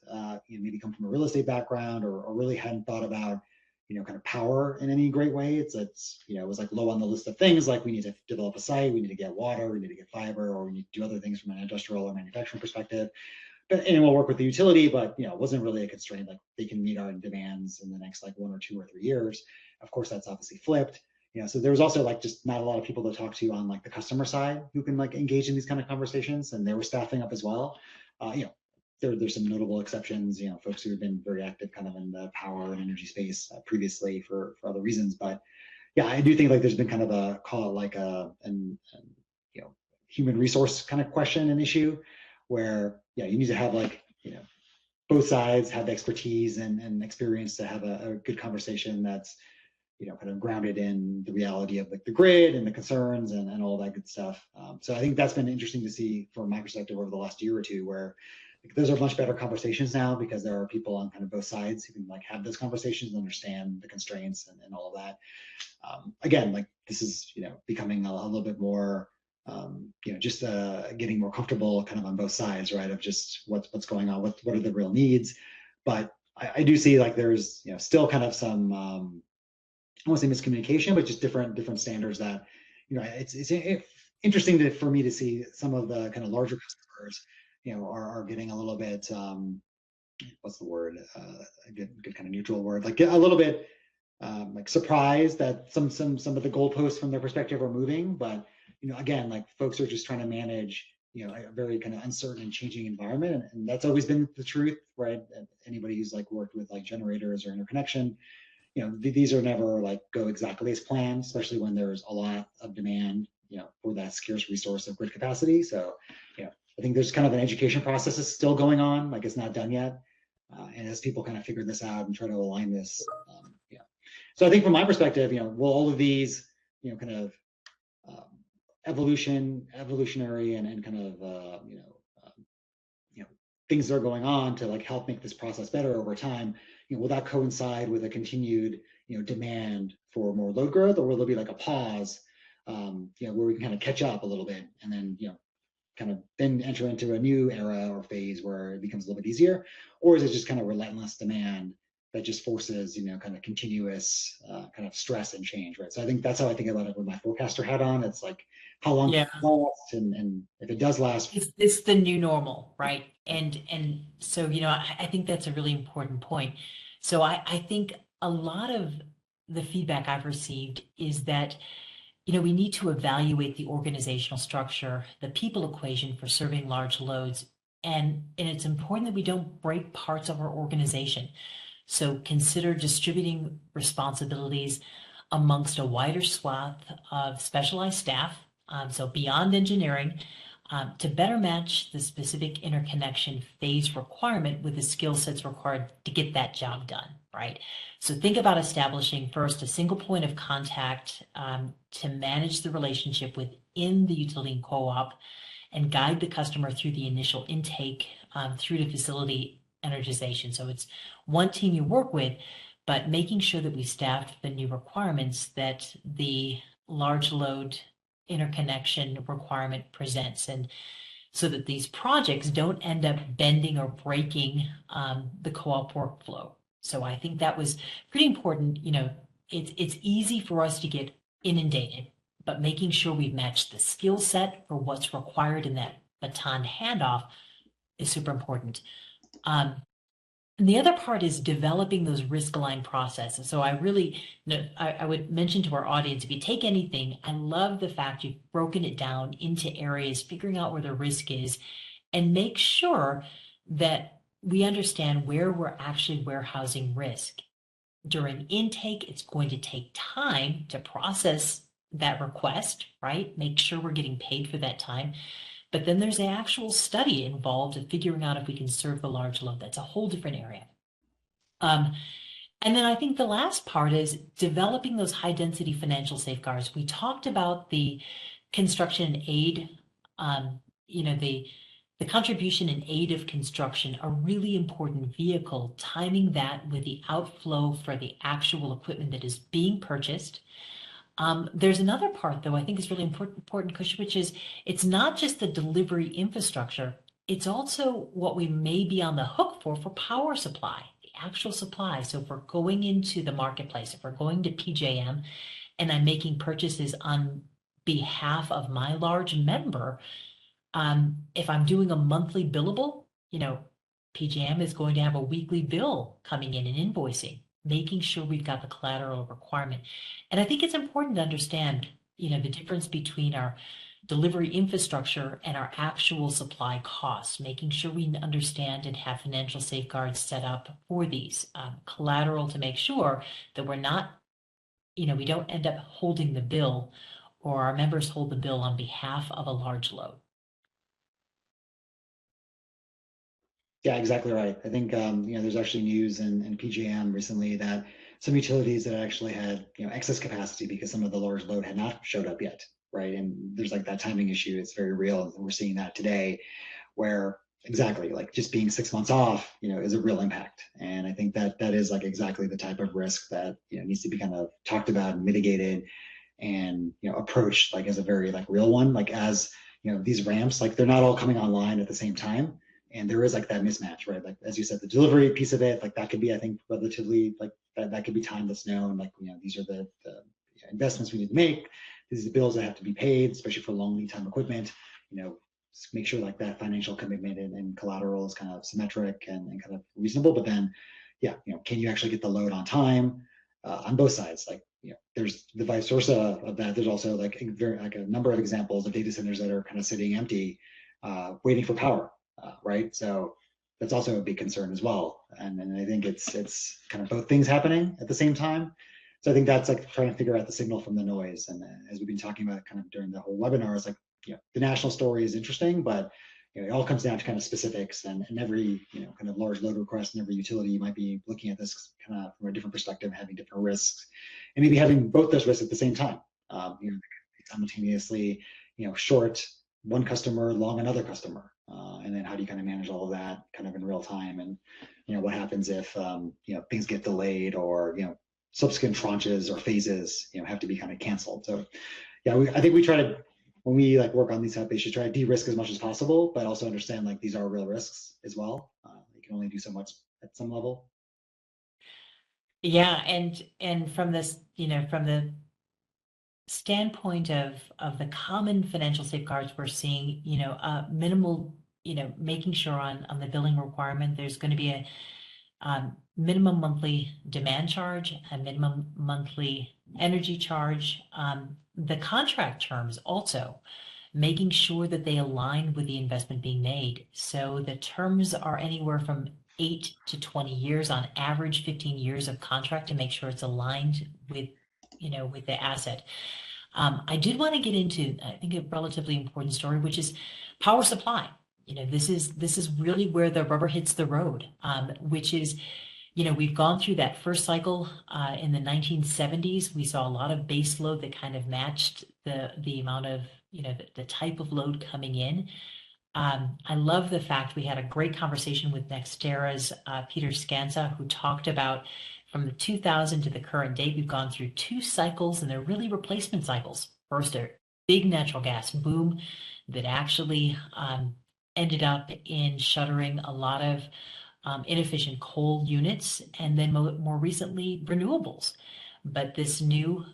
maybe come from a real estate background or really hadn't thought about, kind of power in any great way. It was like low on the list of things, like we need to develop a site, we need to get water, we need to get fiber, or we need to do other things from an industrial or manufacturing perspective. And we'll work with the utility, but it wasn't really a constraint. Like they can meet our demands in the next like 1 or 2 or 3 years. Of course, that's obviously flipped. So there was also like just not a lot of people to talk to on like the customer side who can like engage in these kind of conversations, and they were staffing up as well. There's some notable exceptions, folks who have been very active kind of in the power and energy space previously for other reasons. But yeah, I do think like there's been kind of a, call it like an human resource kind of question and issue where, yeah, you need to have like, both sides have the expertise and experience to have a good conversation that's, kind of grounded in the reality of like the grid and the concerns and all that good stuff. So I think that's been interesting to see from my perspective over the last year or two, where those are much better conversations now because there are people on kind of both sides who can like have those conversations and understand the constraints and all of that. Again, like this is, becoming a little bit more, just getting more comfortable kind of on both sides, right? Of just what's going on, what are the real needs. But I do see like there's, still kind of some, I won't say miscommunication, but just different standards that, it's interesting for me to see some of the kind of larger customers, are getting a little bit, what's the word? A good kind of neutral word, like a little bit like surprised that some of the goalposts from their perspective are moving, but again, like folks are just trying to manage a very kind of uncertain and changing environment, and that's always been the truth, right? And anybody who's like worked with like generators or interconnection, these are never like go exactly as planned, especially when there's a lot of demand, for that scarce resource of grid capacity. So, I think there's kind of an education process that's still going on, like it's not done yet. And as people kind of figure this out and try to align this, so I think from my perspective, will all of these, kind of evolutionary and kind of, things that are going on to like help make this process better over time, will that coincide with a continued, demand for more load growth, or will there be like a pause, where we can kind of catch up a little bit and then, kind of then enter into a new era or phase where it becomes a little bit easier? Or is it just kind of relentless demand that just forces, kind of continuous kind of stress and change, right? So I think that's how I think about it with my forecaster hat on. It's like how long Yeah. it lasts, and if it does last. It's the new normal, right? And so, I think that's a really important point. So I think a lot of the feedback I've received is that, we need to evaluate the organizational structure, the people equation for serving large loads. And it's important that we don't break parts of our organization. So consider distributing responsibilities amongst a wider swath of specialized staff, so beyond engineering, to better match the specific interconnection phase requirement with the skill sets required to get that job done, right? So think about establishing first a single point of contact to manage the relationship within the utility and co-op and guide the customer through the initial intake through to facility energization. So it's one team you work with, but making sure that we staffed the new requirements that the large load interconnection requirement presents, and so that these projects don't end up bending or breaking the co-op workflow. So I think that was pretty important. It's easy for us to get inundated, but making sure we've matched the skill set for what's required in that baton handoff is super important. And the other part is developing those risk-aligned processes. So I really, I would mention to our audience, if you take anything, I love the fact you've broken it down into areas, figuring out where the risk is, and make sure that we understand where we're actually warehousing risk. During intake, it's going to take time to process that request, right? Make sure we're getting paid for that time. But then there's the actual study involved in figuring out if we can serve the large load. That's a whole different area. And then I think the last part is developing those high density financial safeguards. We talked about the construction and aid, the contribution and aid of construction, a really important vehicle, timing that with the outflow for the actual equipment that is being purchased. There's another part, though, I think is really important, Kush, which is it's not just the delivery infrastructure, it's also what we may be on the hook for power supply, the actual supply. So if we're going into the marketplace, if we're going to PJM and I'm making purchases on behalf of my large member, if I'm doing a monthly billable, PJM is going to have a weekly bill coming in and invoicing, making sure we've got the collateral requirement. And I think it's important to understand, the difference between our delivery infrastructure and our actual supply costs, making sure we understand and have financial safeguards set up for these collateral to make sure that we're not, we don't end up holding the bill or our members hold the bill on behalf of a large load. Yeah, exactly right. I think there's actually news in PJM recently that some utilities that actually had excess capacity because some of the large load had not showed up yet, right? And there's like that timing issue. It's very real. And we're seeing that today, where exactly, like just being 6 months off, is a real impact. And I think that that is like exactly the type of risk that, needs to be kind of talked about and mitigated and, approached like as a very like real one. Like as, these ramps, like they're not all coming online at the same time. And there is like that mismatch, right? Like, as you said, the delivery piece of it, like that could be, I think, relatively like that could be timed that's known. Like, these are the investments we need to make. These are the bills that have to be paid, especially for long lead time equipment. You know, make sure like that financial commitment and collateral is kind of symmetric and kind of reasonable. But then, yeah, can you actually get the load on time on both sides? Like, there's the vice versa of that. There's also like a number of examples of data centers that are kind of sitting empty, waiting for power, right? So that's also a big concern as well. And I think it's kind of both things happening at the same time. So I think that's like trying to figure out the signal from the noise. And as we've been talking about kind of during the whole webinar, it's like, the national story is interesting, but it all comes down to kind of specifics, and every kind of large load request and every utility you might be looking at this kind of from a different perspective, having different risks, and maybe having both those risks at the same time. Simultaneously, short one customer, long another customer, and then how do you kind of manage all of that kind of in real time, and what happens if things get delayed or subsequent tranches or phases have to be kind of canceled. So yeah, I think we try to, when we like work on these type of issues, try to de-risk as much as possible, but also understand like these are real risks as well. You can only do so much at some level. Yeah, and from this, from the standpoint of the common financial safeguards we're seeing, minimal, making sure on the billing requirement, there's going to be a minimum monthly demand charge, a minimum monthly energy charge. The contract terms also making sure that they align with the investment being made. So the terms are anywhere from 8 to 20 years, on average 15 years of contract, to make sure it's aligned with, with the asset. I did want to get into, I think, a relatively important story, which is power supply. This is really where the rubber hits the road, which is, we've gone through that first cycle in the 1970s. We saw a lot of base load that kind of matched the amount of, the type of load coming in. I love the fact we had a great conversation with NextEra's Peter Scanza, who talked about from the 2000 to the current date, we've gone through 2 cycles, and they're really replacement cycles. First, a big natural gas boom that actually ended up in shuttering a lot of inefficient coal units, and then more recently, renewables. But this new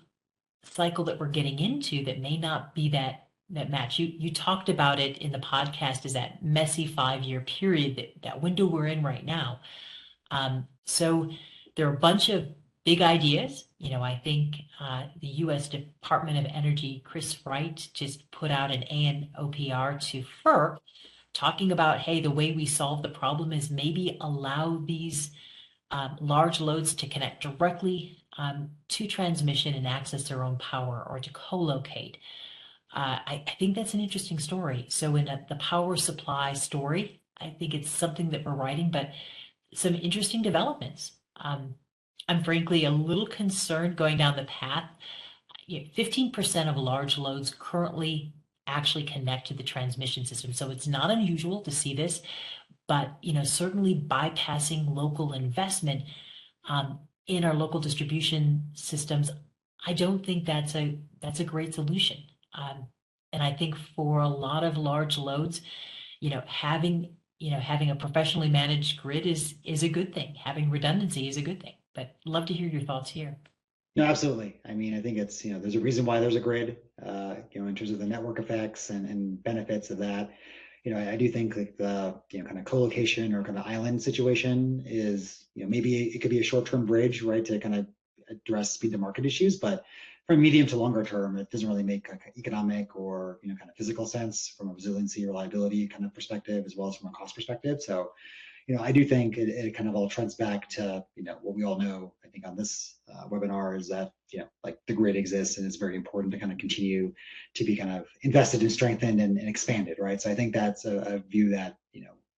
cycle that we're getting into that may not be that match. You talked about it in the podcast as that messy 5-year period, that window we're in right now. So there are a bunch of big ideas. I think the U.S. Department of Energy, Chris Wright, just put out an ANOPR to FERC talking about, hey, the way we solve the problem is maybe allow these large loads to connect directly to transmission and access their own power, or to co-locate. I think that's an interesting story. So in the power supply story, I think it's something that we're writing, but some interesting developments. I'm frankly a little concerned going down the path. 15% of large loads currently actually connect to the transmission system. So it's not unusual to see this, but certainly bypassing local investment in our local distribution systems, I don't think that's a great solution. And I think for a lot of large loads, having a professionally managed grid is a good thing. Having redundancy is a good thing. But love to hear your thoughts here. No, absolutely. I mean, I think it's, there's a reason why there's a grid, in terms of the network effects and benefits of that. I do think like the, kind of co-location or kind of island situation is, maybe it could be a short-term bridge, right, to kind of address speed to market issues, but from medium to longer term, it doesn't really make like economic or, kind of physical sense from a resiliency, reliability kind of perspective, as well as from a cost perspective. So, I do think it kind of all trends back to, what we all know, I think on this webinar, is that, like the grid exists, and it's very important to kind of continue to be kind of invested and strengthened and expanded, right? So I think that's a view that,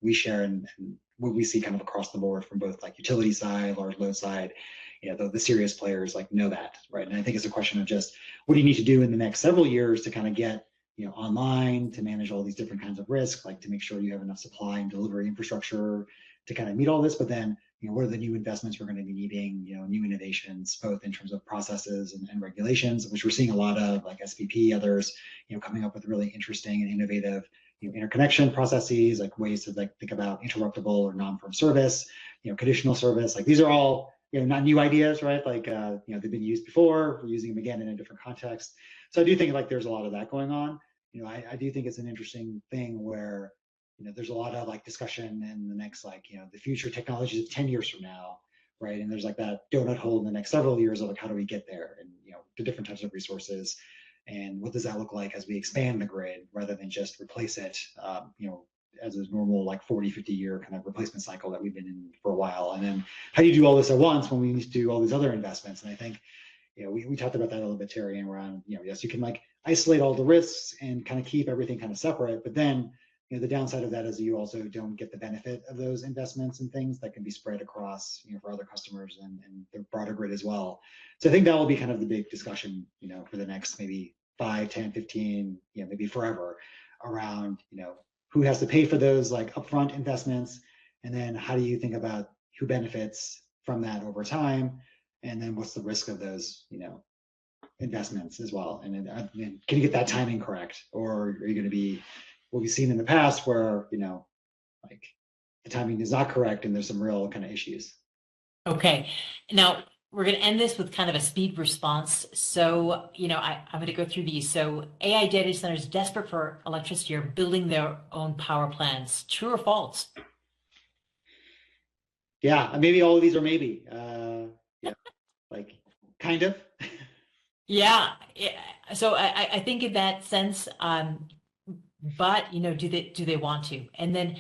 we share, and what we see kind of across the board from both like utility side, large load side, the serious players like know that, right? And I think it's a question of just what do you need to do in the next several years to kind of get online to manage all these different kinds of risk, like to make sure you have enough supply and delivery infrastructure to kind of meet all this. But then, what are the new investments we're going to be needing, new innovations, both in terms of processes and regulations, which we're seeing a lot of, like SVP, others, coming up with really interesting and innovative interconnection processes, like ways to like think about interruptible or non-firm service, conditional service. Like these are all not new ideas, right? Like they've been used before. We're using them again in a different context. So I do think like there's a lot of that going on. I do think it's an interesting thing where there's a lot of like discussion in the next like the future technologies of 10 years from now, right? And there's like that donut hole in the next several years of like how do we get there, and the different types of resources, and what does that look like as we expand the grid rather than just replace it, as a normal like 40-50 year kind of replacement cycle that we've been in for a while. And then how do you do all this at once when we need to do all these other investments? And I think we talked about that a little bit, Teri, and around yes, you can like isolate all the risks and kind of keep everything kind of separate, but then the downside of that is you also don't get the benefit of those investments and things that can be spread across for other customers and the broader grid as well. So I think that will be kind of the big discussion for the next maybe 5, 10, 15, maybe forever, around who has to pay for those like upfront investments, and then how do you think about who benefits from that over time, and then what's the risk of those investments as well, and then can you get that timing correct, or are you going to be what we've seen in the past where like the timing is not correct and there's some real kind of issues. Okay, now we're going to end this with kind of a speed response. So, I'm going to go through these. So, AI data centers desperate for electricity are building their own power plants. True or false? Yeah, maybe all of these are maybe. Like kind of. Yeah. So I think in that sense, but do they want to? And then,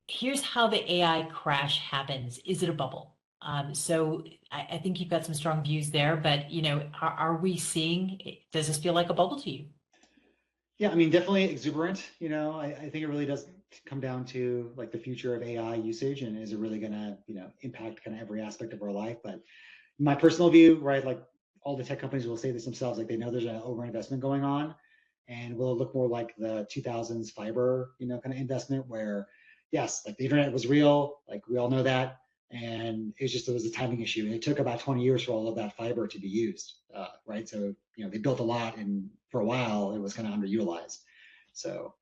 here's how the AI crash happens. Is it a bubble? So I think you've got some strong views there, but are we seeing, does this feel like a bubble to you? Yeah, definitely exuberant. I think it really does come down to like the future of AI usage, and is it really gonna, impact kind of every aspect of our life. But my personal view, right, like all the tech companies will say this themselves, like they know there's an overinvestment going on, and will look more like the 2000s fiber, kind of investment where, yes, like the internet was real, like we all know that, and it was a timing issue, and it took about 20 years for all of that fiber to be used, right? So they built a lot, and for a while it was kind of underutilized. So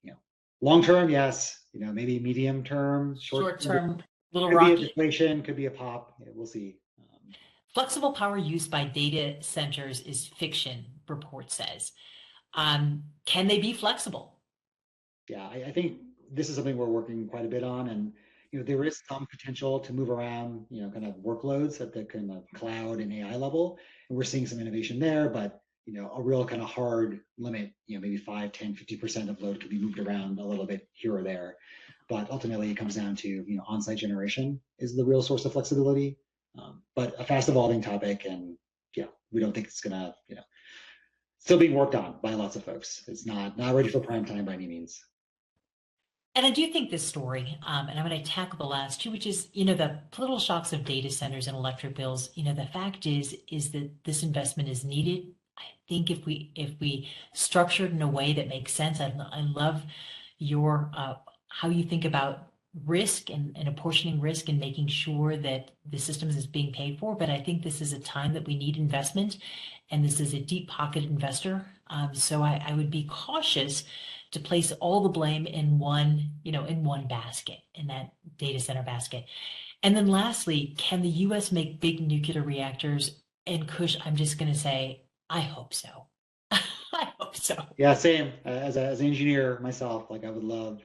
long term, yes, maybe medium term, Short term, term, little could be a rocky. deflation, could be a pop. We'll see. Flexible power used by data centers is fiction, report says. Can they be flexible? Yeah, I think this is something we're working quite a bit on, and there is some potential to move around, kind of workloads at the kind of cloud and AI level, and we're seeing some innovation there. But a real kind of hard limit, maybe 5, 10, 50% of load could be moved around a little bit here or there. But ultimately, it comes down to on-site generation is the real source of flexibility. But a fast evolving topic, and we don't think it's gonna still being worked on by lots of folks. It's not ready for prime time by any means. And I do think this story, and I'm going to tackle the last two, which is, the political shocks of data centers and electric bills. The fact is that this investment is needed. I think if we structure it in a way that makes sense, I love your how you think about risk and apportioning risk and making sure that the systems is being paid for. But I think this is a time that we need investment, and this is a deep pocket investor. So I would be cautious to place all the blame in one basket, in that data center basket. And then lastly, can the US make big nuclear reactors? And Kush, I'm just going to say, I hope so. I hope so. Yeah, same. As an engineer myself, like I would love,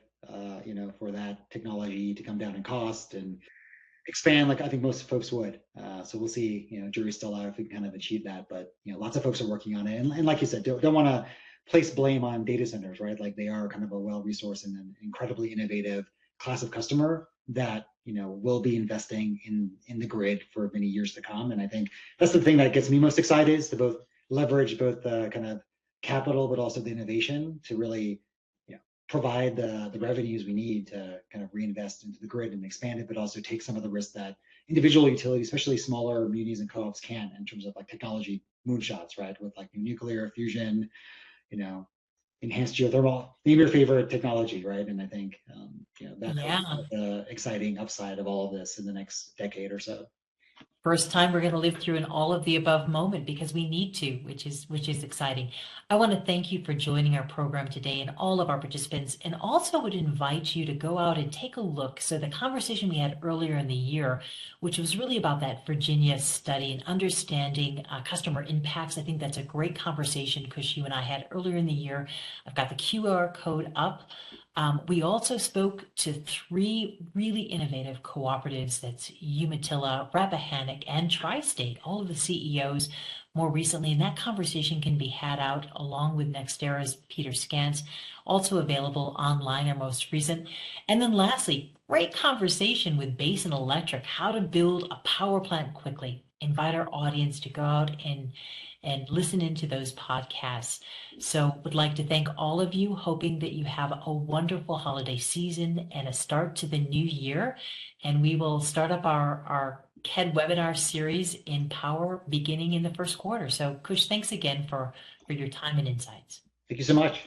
for that technology to come down in cost and expand, like I think most folks would. So we'll see. Jury's still out if we can kind of achieve that, but lots of folks are working on it. And like you said, don't want to place blame on data centers, right? Like they are kind of a well-resourced and an incredibly innovative class of customer that will be investing in the grid for many years to come. And I think that's the thing that gets me most excited, is to both leverage both the kind of capital, but also the innovation to really provide the revenues we need to kind of reinvest into the grid and expand it, but also take some of the risks that individual utilities, especially smaller munis and co-ops, can, in terms of like technology moonshots, right? With like new nuclear fusion, enhanced geothermal. Name your favorite technology, right? And I think that's Yeah. the exciting upside of all of this in the next decade or so. First time we're going to live through an all of the above moment because we need to, which is exciting. I want to thank you for joining our program today and all of our participants, and also would invite you to go out and take a look. So the conversation we had earlier in the year, which was really about that Virginia study and understanding customer impacts. I think that's a great conversation, Kush, you and I had earlier in the year. I've got the QR code up. We also spoke to three really innovative cooperatives. That's Umatilla, Rappahannock, and Tri-State, all of the CEOs more recently. And that conversation can be had out along with NextEra's Peter Scantz, also available online, our most recent. And then lastly, great conversation with Basin Electric, how to build a power plant quickly. Invite our audience to go out and listen into those podcasts. So would like to thank all of you, hoping that you have a wonderful holiday season and a start to the new year. And we will start up our KED webinar series in Power beginning in the first quarter. So Kush, thanks again for your time and insights. Thank you so much.